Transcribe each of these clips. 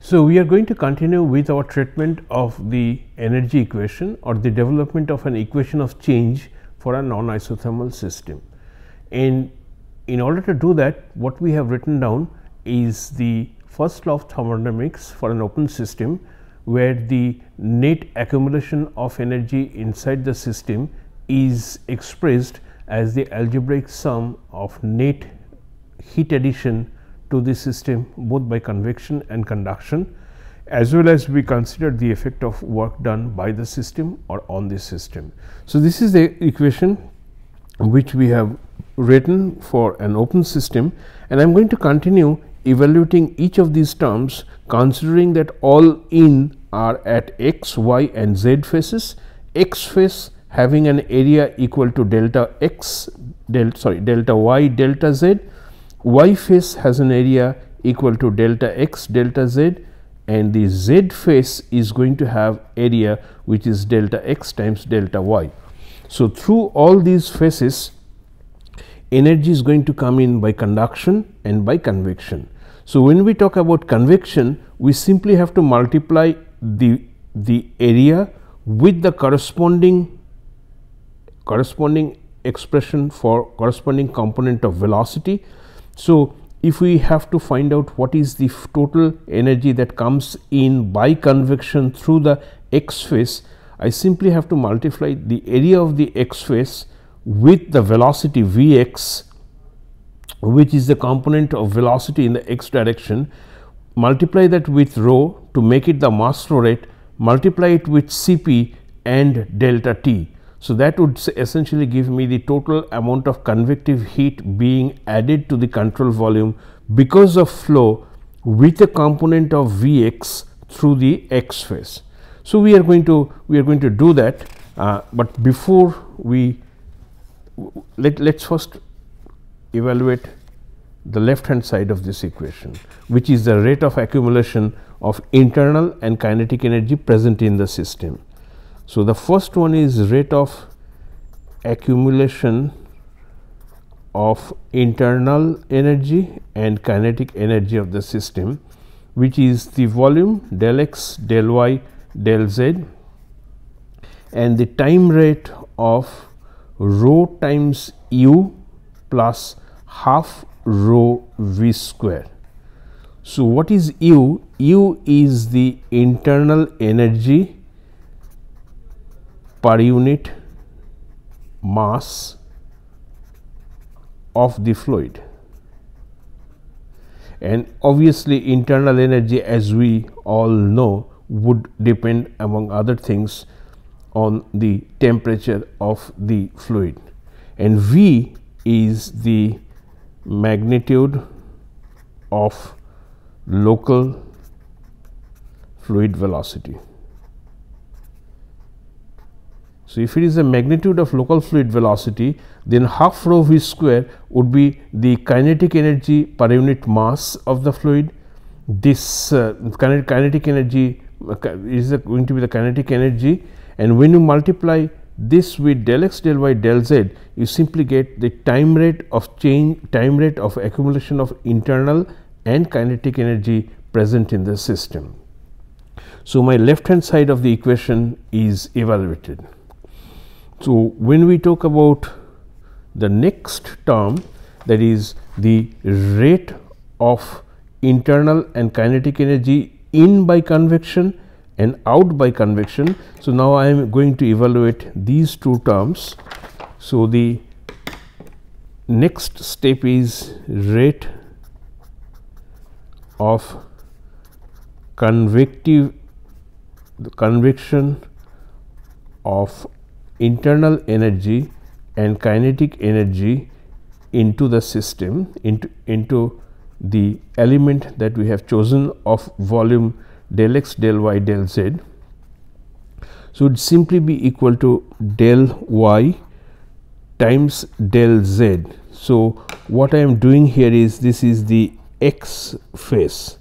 So, we are going to continue with our treatment of the energy equation or the development of an equation of change for a non-isothermal system. And in order to do that, what we have written down is the first law of thermodynamics for an open system, where the net accumulation of energy inside the system is expressed as the algebraic sum of net heat addition to the system both by convection and conduction, as well as we consider the effect of work done by the system or on the system. So, this is the equation which we have written for an open system, and I am going to continue evaluating each of these terms, considering that all in are at x, y and z faces. X face having an area equal to delta x, delta y, delta z. Y face has an area equal to delta x, delta z, and the z face is going to have area which is delta x times delta y. So, through all these faces, energy is going to come in by conduction and by convection. So, when we talk about convection, we simply have to multiply the area with the corresponding expression for corresponding component of velocity. So, if we have to find out what is the total energy that comes in by convection through the x face, I simply have to multiply the area of the x face with the velocity Vx, which is the component of velocity in the x direction, multiply that with rho to make it the mass flow rate, multiply it with Cp and delta T. So, that would essentially give me the total amount of convective heat being added to the control volume because of flow with a component of Vx through the x phase. So, we are going to do that, but before we let's first evaluate the left hand side of this equation, which is the rate of accumulation of internal and kinetic energy present in the system. So, the first one is rate of accumulation of internal energy and kinetic energy of the system, which is the volume del x, del y, del z, and the time rate of rho times u plus half rho v square. So, what is u? U is the internal energy per unit mass of the fluid, and obviously internal energy, as we all know, would depend among other things on the temperature of the fluid, and V is the magnitude of local fluid velocity. So, if it is the magnitude of local fluid velocity, then half rho v square would be the kinetic energy per unit mass of the fluid. This kinetic energy is going to be the kinetic energy, and when you multiply this with del x, del y, del z, you simply get the time rate of change, time rate of accumulation of internal and kinetic energy present in the system. So, my left hand side of the equation is evaluated. So, when we talk about the next term, that is the rate of internal and kinetic energy in by convection and out by convection. So, now I am going to evaluate these two terms. So, the next step is rate of convection of internal energy and kinetic energy into the system, into the element that we have chosen of volume del x, del y, del z. So, it would simply be equal to del y times del z. So, what I am doing here is, this is the x phase.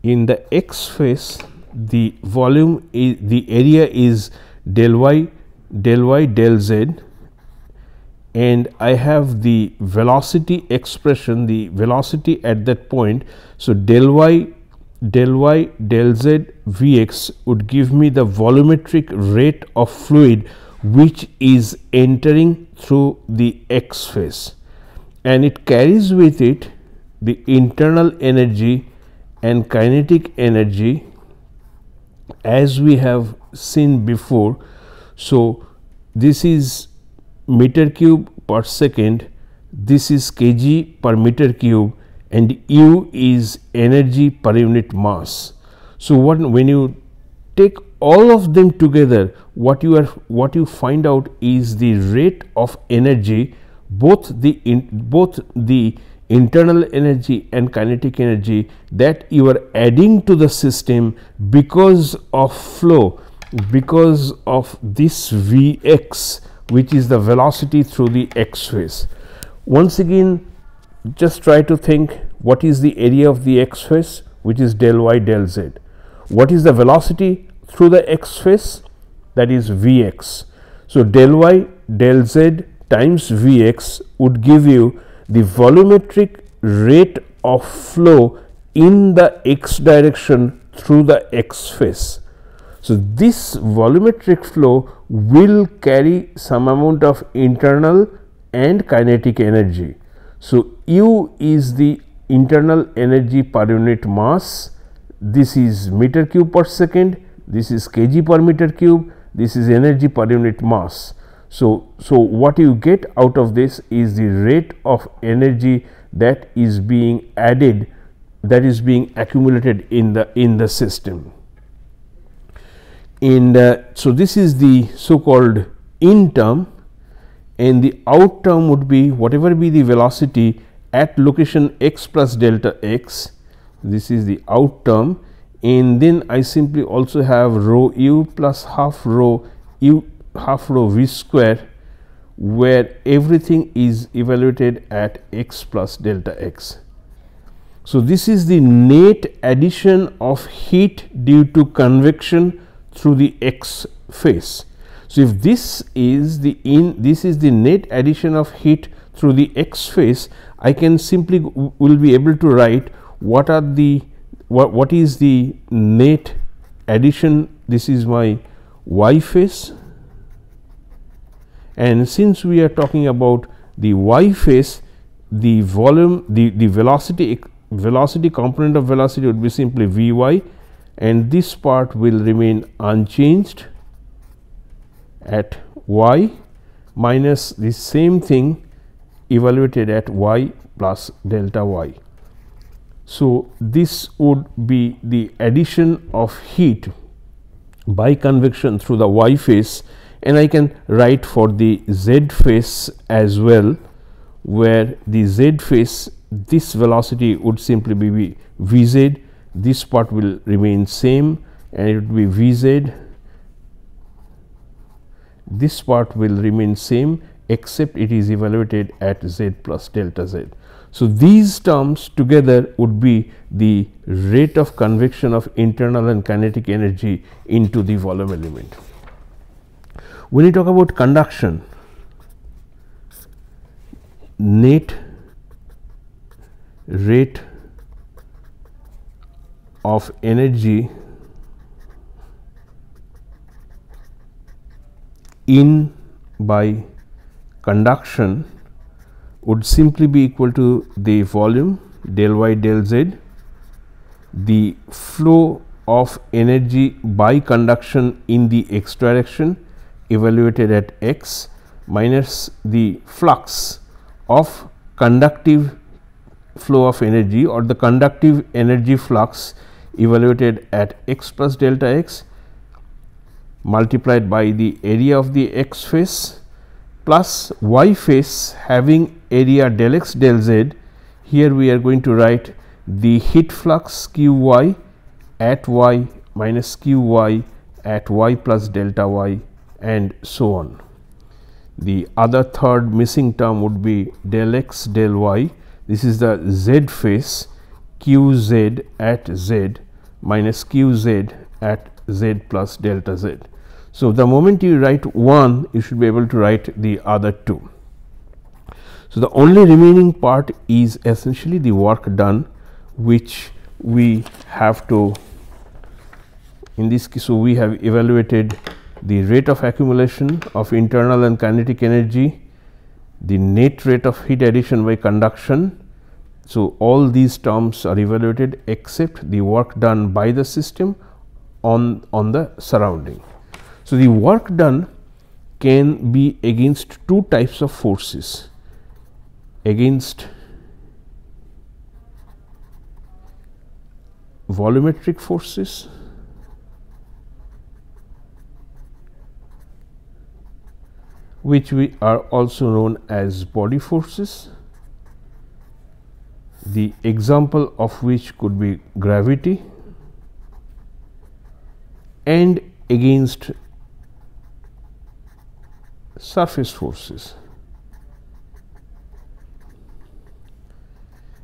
In the x phase, the volume is, the area is del y, del z, and I have the velocity expression, the velocity at that point. So, del y del y del z Vx would give me the volumetric rate of fluid which is entering through the x phase, and it carries with it the internal energy and kinetic energy as we have seen before. So, this is meter cube per second, this is kg per meter cube, and U is energy per unit mass. So, when you take all of them together, what you find out is the rate of energy, both the internal energy and kinetic energy that you are adding to the system because of flow, because of this Vx, which is the velocity through the x phase. Once again, just try to think, what is the area of the x phase, which is del y del z. What is the velocity through the x phase? That is Vx. So, del y del z times Vx would give you the volumetric rate of flow in the x direction through the x phase. So, this volumetric flow will carry some amount of internal and kinetic energy. So, U is the internal energy per unit mass, this is meter cube per second, this is kg per meter cube, this is energy per unit mass. So, what you get out of this is the rate of energy that is being added, that is being accumulated in the system. And so, this is the so called in term, and the out term would be whatever be the velocity at location x plus delta x. This is the out term, and then I simply also have rho u plus half rho u half rho v square, where everything is evaluated at x plus delta x. So, this is the net addition of heat due to convection through the x phase. So, if this is the net addition of heat through the x phase, I can simply will be able to write what is the net addition. This is my y phase, and since we are talking about the y phase, the volume, the velocity component of velocity would be simply Vy, and this part will remain unchanged at y minus the same thing evaluated at y plus delta y. So, this would be the addition of heat by convection through the y phase, and I can write for the z phase as well, where the z phase, this velocity would simply be Vz, this part will remain same, and it would be Vz, this part will remain same except it is evaluated at z plus delta z. So, these terms together would be the rate of convection of internal and kinetic energy into the volume element. When you talk about conduction, net rate of energy in by conduction would simply be equal to the volume del y del z, the flow of energy by conduction in the x direction evaluated at x, minus the flux of conductive flow of energy or the conductive energy flux evaluated at x plus delta x, multiplied by the area of the x phase plus y phase having area del x del z. Here we are going to write the heat flux q y at y minus q y at y plus delta y, and so on. The other third missing term would be del x del y. This is the z phase, q z at z minus q z at z plus delta z. So, the moment you write one, you should be able to write the other two. So, the only remaining part is essentially the work done, which we have to, in this case, so we have evaluated the rate of accumulation of internal and kinetic energy, the net rate of heat addition by conduction. So, all these terms are evaluated except the work done by the system on the surrounding. So, the work done can be against two types of forces, against volumetric forces which we are also known as body forces, the example of which could be gravity, and against surface forces.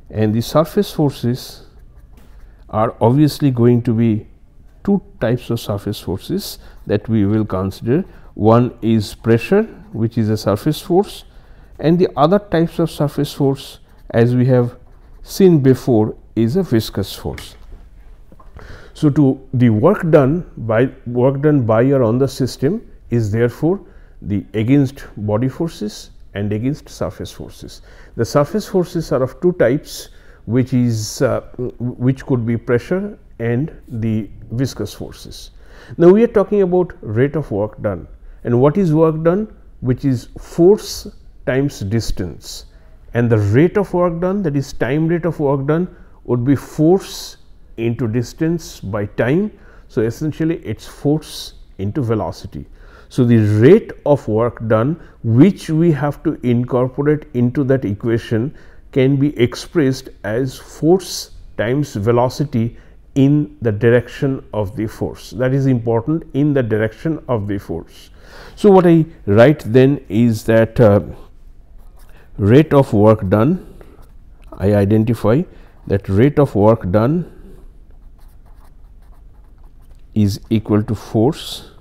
And the surface forces are obviously going to be two types of surface forces that we will consider. One is pressure, which is a surface force, and the other types of surface force, as we have seen before, is a viscous force. So, to the work done by or on the system is therefore the against body forces and against surface forces. The surface forces are of two types, which is which could be pressure and the viscous forces. Now, we are talking about rate of work done, and what is work done, which is force times distance, and the rate of work done, that is time rate of work done, would be force into distance by time. So, essentially it is force into velocity. So, the rate of work done which we have to incorporate into that equation can be expressed as force times velocity in the direction of the force. That is important, in the direction of the force. So, what I write then is that rate of work done, I identify that rate of work done is equal to force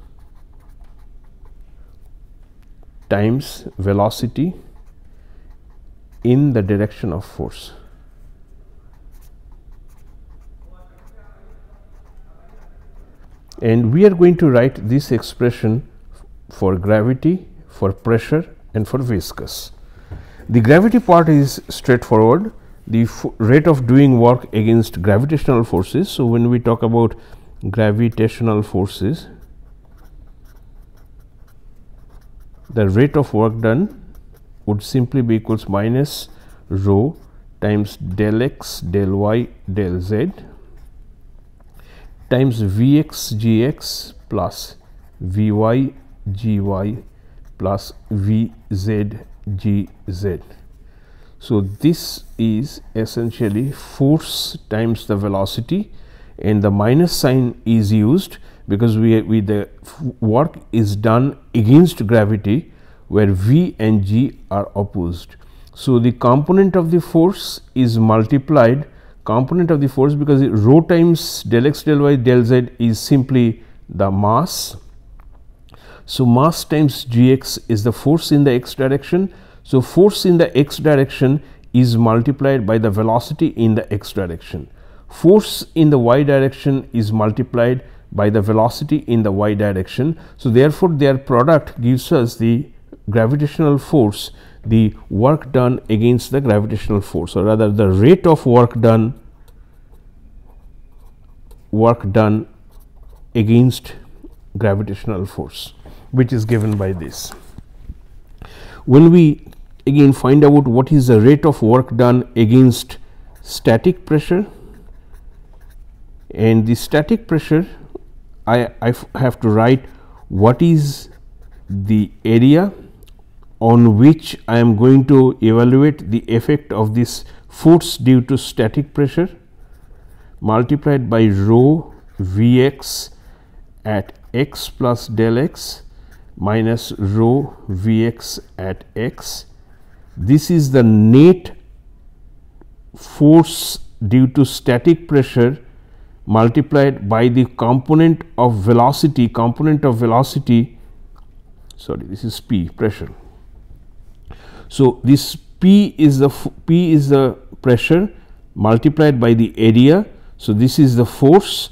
times velocity in the direction of force. And we are going to write this expression for gravity, for pressure, and for viscous. The gravity part is straightforward, the rate of doing work against gravitational forces. So, when we talk about gravitational forces, the rate of work done would simply be equals minus rho times del x del y del z times Vx Gx plus Vy Gy plus Vz Gz. So, this is essentially force times the velocity, and the minus sign is used because we the work is done against gravity, where V and G are opposed. So, the component of the force is multiplied, component of the force, because rho times del x del y del z is simply the mass. So, mass times Gx is the force in the x direction. So, force in the x direction is multiplied by the velocity in the x direction. Force in the y direction is multiplied by the velocity in the y direction. So, therefore, their product gives us the gravitational force, the work done against the gravitational force, or rather the rate of work done against gravitational force, which is given by this. When we again find out what is the rate of work done against static pressure, and the static pressure, I have to write what is the area on which I am going to evaluate the effect of this force due to static pressure, multiplied by rho Vx at x plus del x minus rho Vx at x. This is the net force due to static pressure multiplied by the component of velocity, sorry, this is P, pressure. So, this P is the pressure multiplied by the area. So, this is the force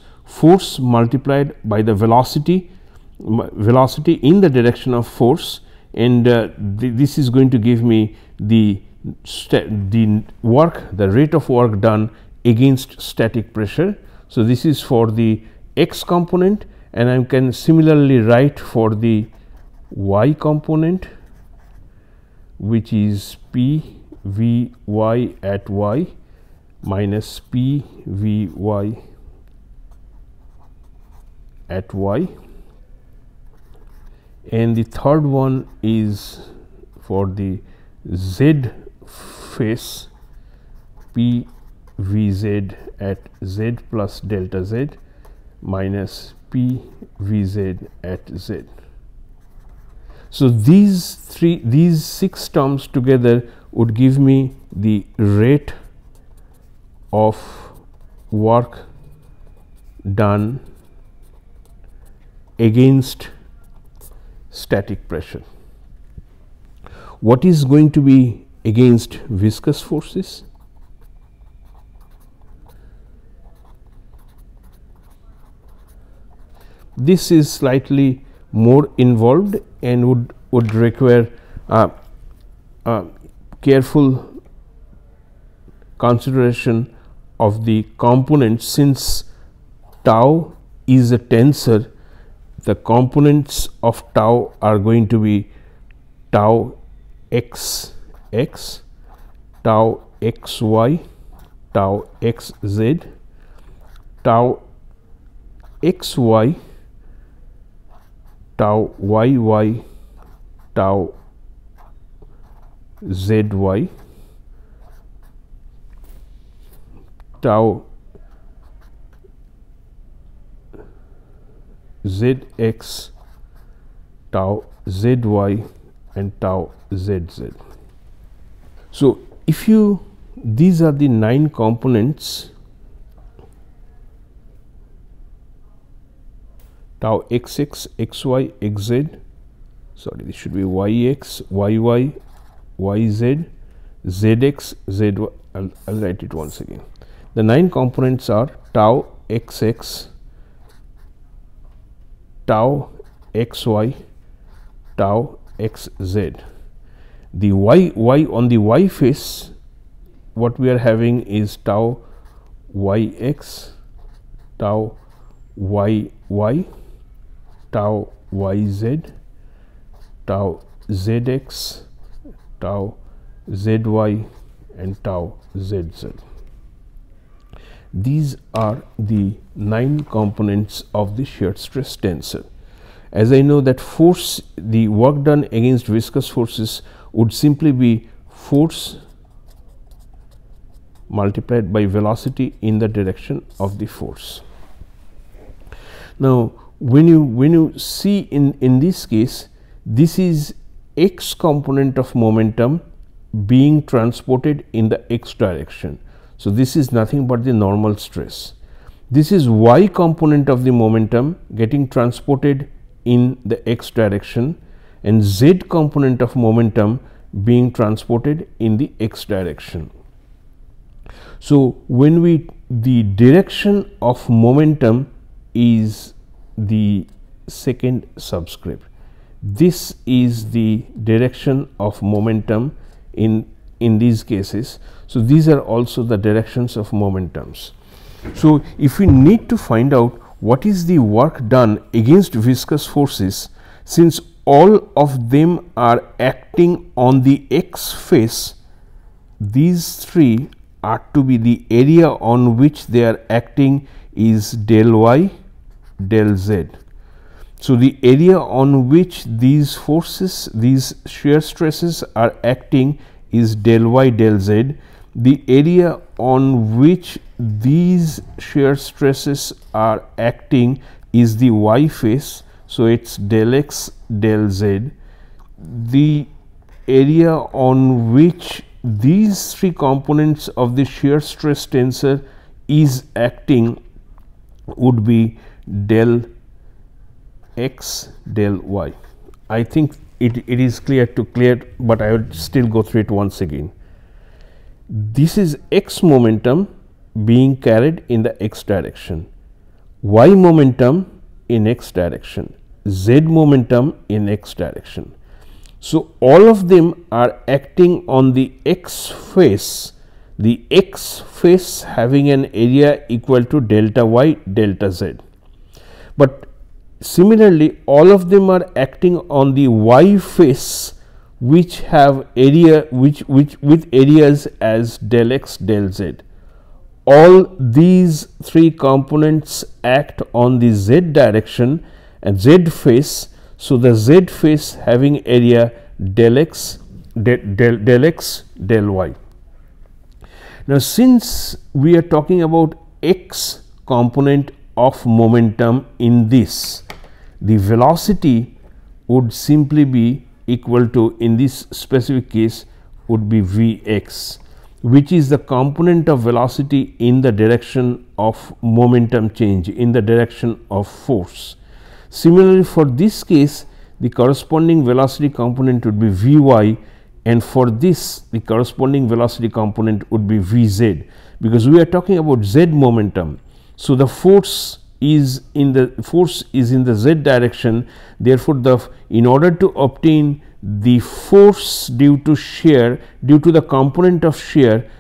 multiplied by the velocity in the direction of force, and this is going to give me the rate of work done against static pressure. So, this is for the x component, and I can similarly write for the y component, which is P V y at y minus P V y at y, and the third one is for the z face, P V z at z plus delta z minus P V z at z. So, these 6 terms together would give me the rate of work done against static pressure. What is going to be against viscous forces? This is slightly more involved and would require careful consideration of the components. Since tau is a tensor, the components of tau are going to be tau x x, tau x y, tau x z, tau x y, tau y y, tau z y, tau z x, tau z y, and tau z z. So, if you these are the 9 components, tau x x, x y, x z, sorry, this should be y x, y y, y z, z x, z y. I'll write it once again. The 9 components are tau x x, tau x y, tau x z. The y on the y face, what we are having is tau y x, tau y y, tau y z, tau z x, tau z y, and tau z z. These are the 9 components of the shear stress tensor. As I know that force, the work done against viscous forces would simply be force multiplied by velocity in the direction of the force. Now, when you see in this case, this is x component of momentum being transported in the x direction. So, this is nothing but the normal stress. This is y component of the momentum getting transported in the x direction, and z component of momentum being transported in the x direction. So, when the direction of momentum is the second subscript, this is the direction of momentum in these cases. So, these are also the directions of momentums. So, if we need to find out what is the work done against viscous forces, since all of them are acting on the x face, these 3 are to be the area on which they are acting is del y, del z. So, the area on which these forces, these shear stresses are acting is del y, del z. The area on which these shear stresses are acting is the y face. So, it is del x, del z. The area on which these 3 components of the shear stress tensor is acting would be del x, del y. I think it is clear, but I would still go through it once again. This is x momentum being carried in the x direction, y momentum in x direction, z momentum in x direction. So, all of them are acting on the x face, the x face having an area equal to delta y delta z. But similarly, all of them are acting on the y face which have area with areas as del x del z. All these three components act on the z direction and z face. So, the z face having area del x del y. Now, since we are talking about x component of momentum in this, the velocity would simply be equal to, in this specific case, would be Vx, which is the component of velocity in the direction of momentum change, in the direction of force. Similarly, for this case, the corresponding velocity component would be Vy, and for this the corresponding velocity component would be Vz, because we are talking about z momentum. So, the force is in the z direction. Therefore, in order to obtain the force due to shear, due to the component of shear,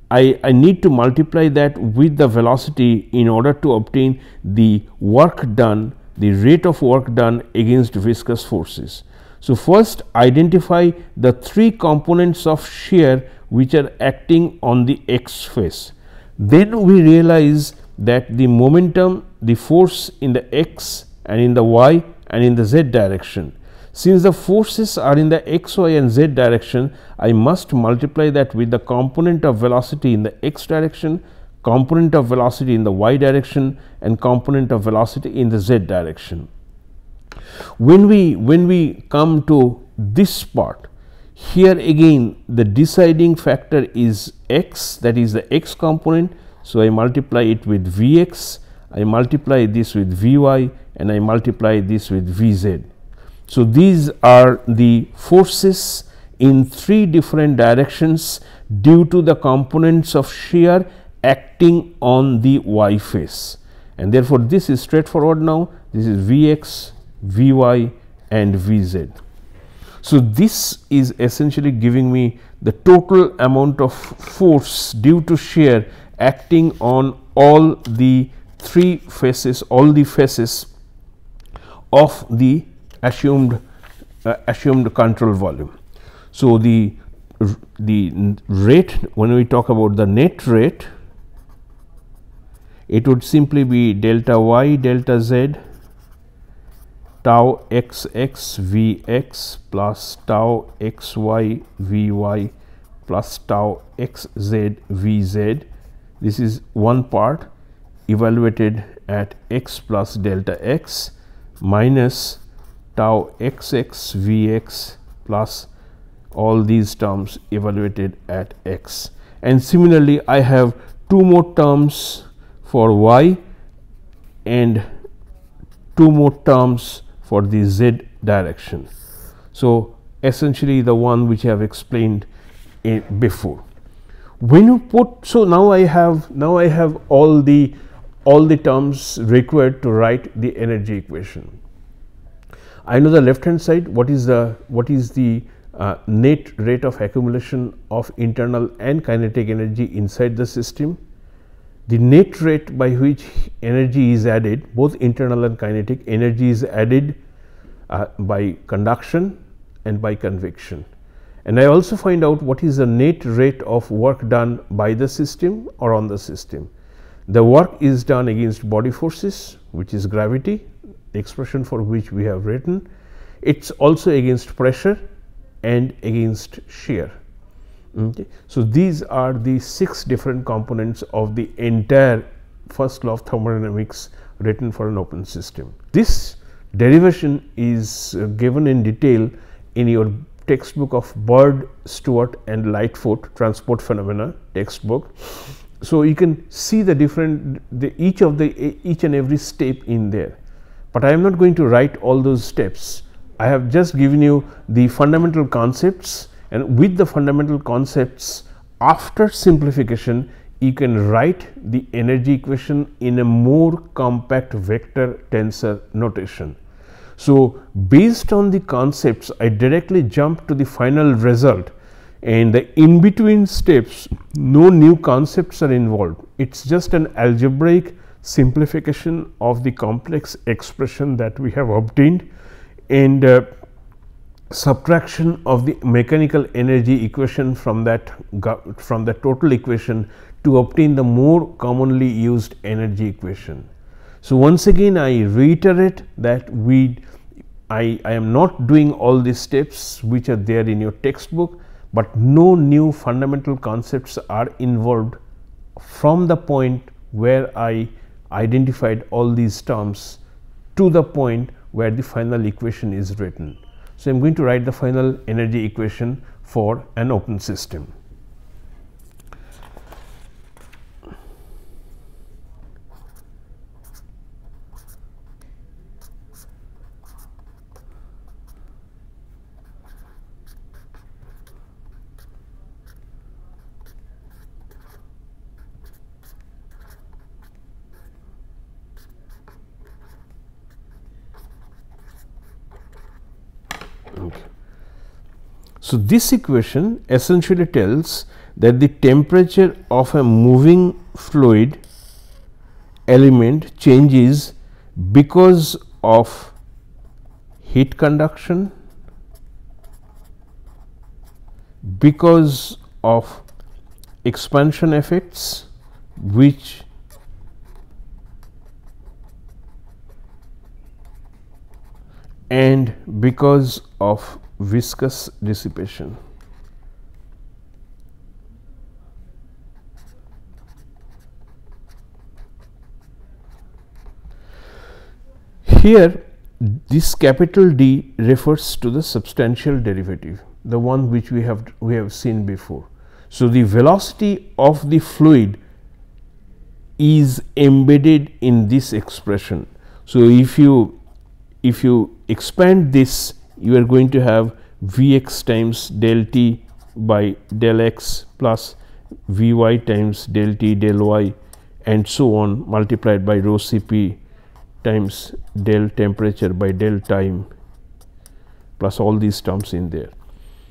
I need to multiply that with the velocity in order to obtain the work done, the rate of work done against viscous forces. So, first identify the three components of shear which are acting on the x face. Then we realize that the momentum, the force in the x and in the y and in the z direction. Since the forces are in the x, y and z direction, I must multiply that with the component of velocity in the x direction, component of velocity in the y direction and component of velocity in the z direction. When we come to this part, here again the deciding factor is x, that is the x component. So, I multiply it with Vx, I multiply this with Vy and I multiply this with Vz. So, these are the forces in three different directions due to the components of shear acting on the y face, and therefore, this is straightforward now. This is Vx, Vy and Vz. So, this is essentially giving me the total amount of force due to shear acting on all the three faces, all the faces of the assumed control volume. So, the rate, when we talk about the net rate, it would simply be delta y delta z tau xx Vx plus tau xy Vy plus tau xz Vz. This is one part evaluated at x plus delta x minus tau xx Vx plus all these terms evaluated at x. And similarly, I have two more terms for y and two more terms for the z direction. So, essentially the one which I have explained before. When you put, so now I have all the terms required to write the energy equation. I know the left hand side, what is the net rate of accumulation of internal and kinetic energy inside the system. The net rate by which energy is added, both internal and kinetic energy is added by conduction and by convection. And I also find out what is the net rate of work done by the system or on the system. The work is done against body forces, which is gravity, the expression for which we have written. It is also against pressure and against shear. Okay. So, these are the 6 different components of the entire first law of thermodynamics written for an open system. This derivation is given in detail in your textbook of Bird, Stewart and Lightfoot transport phenomena textbook. So, you can see the different each and every step in there, but I am not going to write all those steps. I have just given you the fundamental concepts, and with the fundamental concepts, after simplification you can write the energy equation in a more compact vector tensor notation. So, based on the concepts, I directly jump to the final result, and the in between steps no new concepts are involved. It is just an algebraic simplification of the complex expression that we have obtained, and subtraction of the mechanical energy equation from that total equation to obtain the more commonly used energy equation. So, once again I reiterate that I am not doing all these steps which are there in your textbook, but no new fundamental concepts are involved from the point where I identified all these terms to the point where the final equation is written. So, I am going to write the final energy equation for an open system. So, this equation essentially tells that the temperature of a moving fluid element changes because of heat conduction, because of expansion effects and because of viscous dissipation. Here this capital D refers to the substantial derivative, the one which we have seen before. So, the velocity of the fluid is embedded in this expression. So, if you expand this, you are going to have Vx times del t by del x plus Vy times del t del y and so on, multiplied by rho Cp times del temperature by del time plus all these terms in there.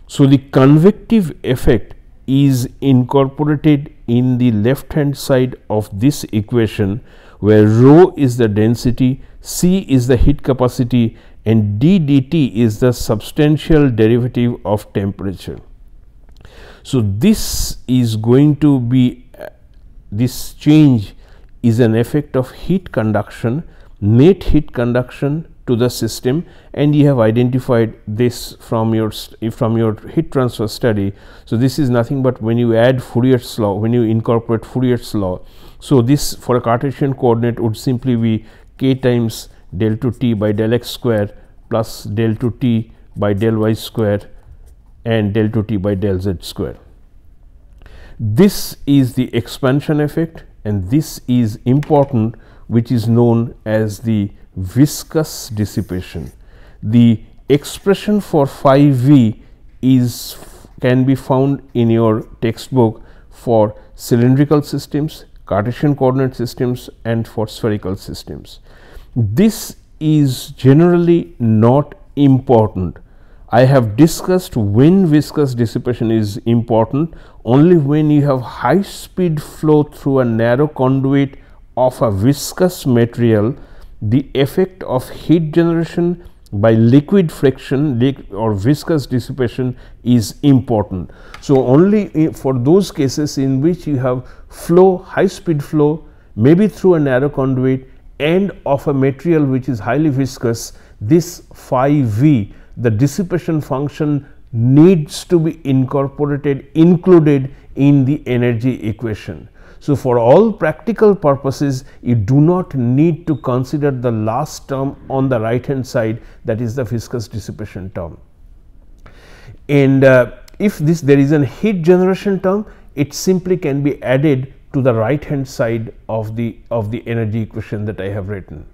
So, the convective effect is incorporated in the left hand side of this equation, where rho is the density, C is the heat capacity, and d dt is the substantial derivative of temperature. So, this is going to be this change is an effect of heat conduction, net heat conduction to the system, and you have identified this from your heat transfer study. So, this is nothing but when you add Fourier's law, when you incorporate Fourier's law. So, this for a Cartesian coordinate would simply be k times del to t by del x square plus del to t by del y square and del to t by del z square. This is the expansion effect, and this is important, which is known as the viscous dissipation. The expression for phi v can be found in your textbook for cylindrical systems, Cartesian coordinate systems, and for spherical systems. This is generally not important. I have discussed when viscous dissipation is important only when you have high speed flow through a narrow conduit of a viscous material. The effect of heat generation by liquid friction or viscous dissipation is important. So, only for those cases in which you have flow, high speed flow, maybe through a narrow conduit and of a material which is highly viscous, this phi v, the dissipation function, needs to be included in the energy equation. So, for all practical purposes, you do not need to consider the last term on the right hand side, that is the viscous dissipation term. And if there is a heat generation term, it simply can be added to the right hand side of the energy equation that I have written.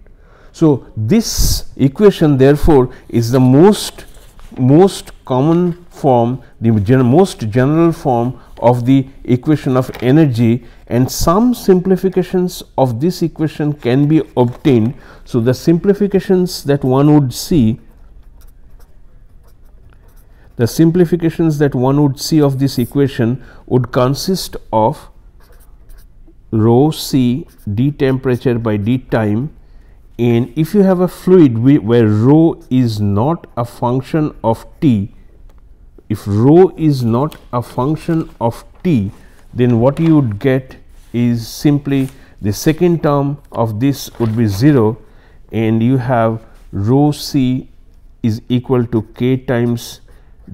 So, this equation therefore is the most most common form, the most general form of the equation of energy, and some simplifications of this equation can be obtained. So, the simplifications that one would see, of this equation would consist of rho c d temperature by d time, and if you have a fluid where rho is not a function of t, if rho is not a function of t, then what you would get is simply the second term of this would be 0, and you have rho c is equal to k times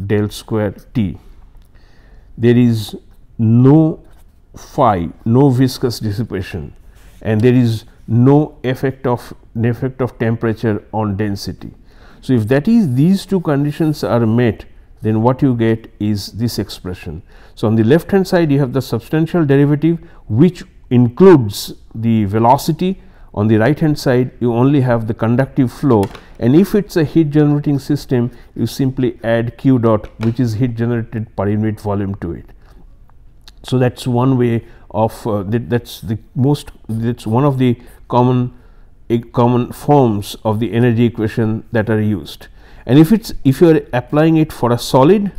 del square t. There is no phi, no viscous dissipation, and there is no effect of temperature on density. So, if that is these two conditions are met, then what you get is this expression. So, on the left hand side you have the substantial derivative which includes the velocity. On the right hand side you only have the conductive flow, and if it is a heat generating system, you simply add q dot, which is heat generated per unit volume, to it. So, that is one way of that's one of the common forms of the energy equation that are used. And if you are applying it for a solid,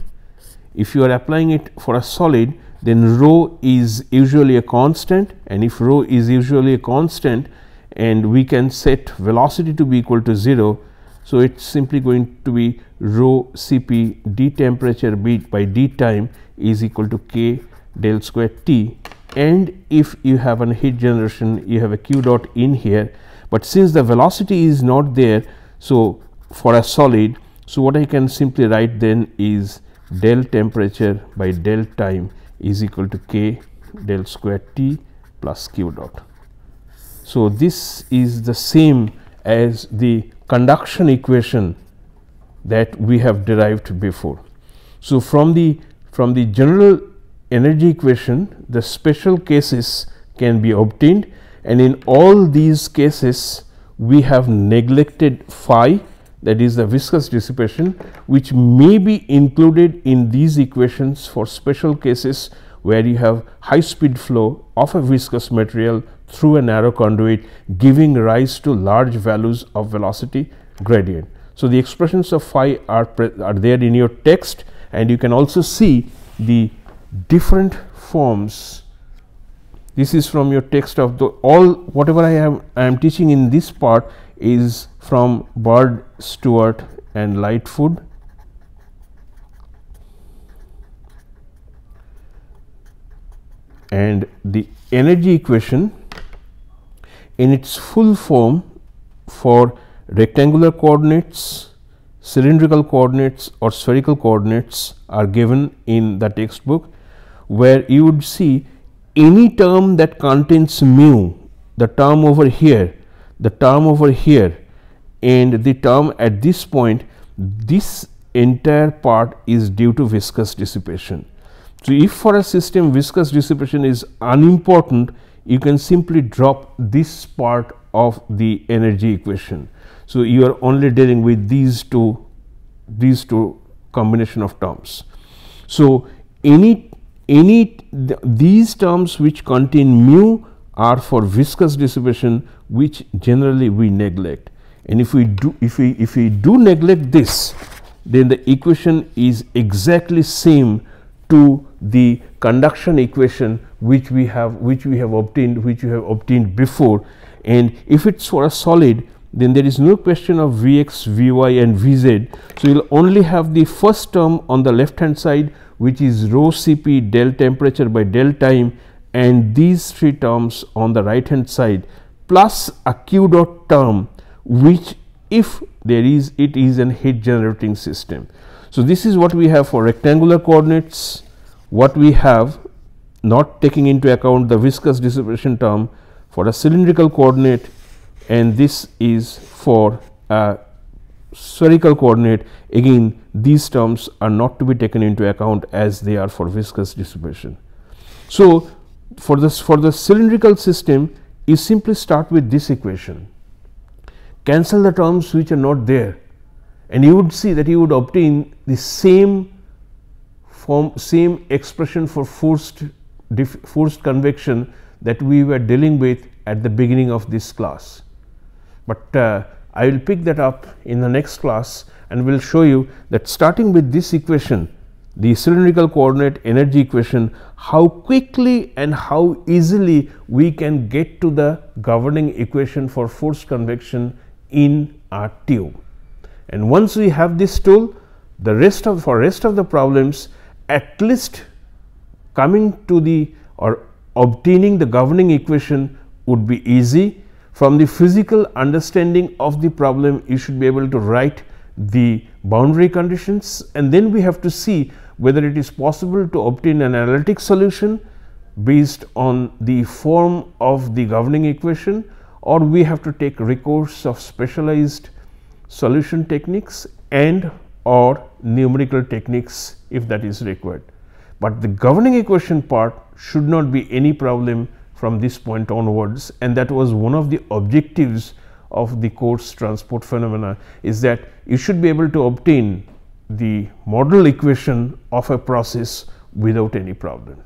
then rho is usually a constant, and if rho is usually a constant and we can set velocity to be equal to 0, so it is simply going to be rho Cp d temperature by d time is equal to k del square t, and if you have a heat generation, you have a q dot in here, but since the velocity is not there, so for a solid, so what I can simply write then is del temperature by del time is equal to k del square t plus q dot. So, this is the same as the conduction equation that we have derived before. So, from the general energy equation, the special cases can be obtained, and in all these cases we have neglected phi, that is the viscous dissipation, which may be included in these equations for special cases where you have high speed flow of a viscous material through a narrow conduit, giving rise to large values of velocity gradient. So, the expressions of phi are there in your text, and you can also see the different forms. This is from your text of whatever I am teaching in this part is from Bird, Stewart and Lightfoot. And the energy equation in its full form for rectangular coordinates, cylindrical coordinates or spherical coordinates are given in the textbook, where you would see any term that contains mu, the term over here, and the term at this point, this entire part is due to viscous dissipation. So, if for a system viscous dissipation is unimportant, you can simply drop this part of the energy equation. So, you are only dealing with these two combination of terms. So, these terms which contain mu are for viscous dissipation, which generally we neglect, and if we do neglect this, then the equation is exactly same to the conduction equation which we have obtained before. And if it's for a solid, then there is no question of Vx, Vy and Vz. So, you will only have the first term on the left hand side, which is rho Cp del temperature by del time, and these three terms on the right hand side, plus a q dot term, which if there is, it is an heat generating system. So, this is what we have for rectangular coordinates, what we have not taking into account the viscous dissipation term for a cylindrical coordinate, and this is for a spherical coordinate. Again, these terms are not to be taken into account as they are for viscous dissipation. So, for the cylindrical system, you simply start with this equation, cancel the terms which are not there, and you would see that you would obtain the same expression for forced convection that we were dealing with at the beginning of this class. But I will pick that up in the next class, and will show you that starting with this equation, the cylindrical coordinate energy equation, how quickly and how easily we can get to the governing equation for forced convection in our tube. And once we have this tool, the rest of the problems, at least coming to the or obtaining the governing equation would be easy. From the physical understanding of the problem, you should be able to write the boundary conditions, and then we have to see whether it is possible to obtain an analytic solution based on the form of the governing equation, or we have to take recourse of specialized solution techniques and or numerical techniques if that is required. But the governing equation part should not be any problem from this point onwards, and that was one of the objectives of the course transport phenomena, is that you should be able to obtain the model equation of a process without any problem.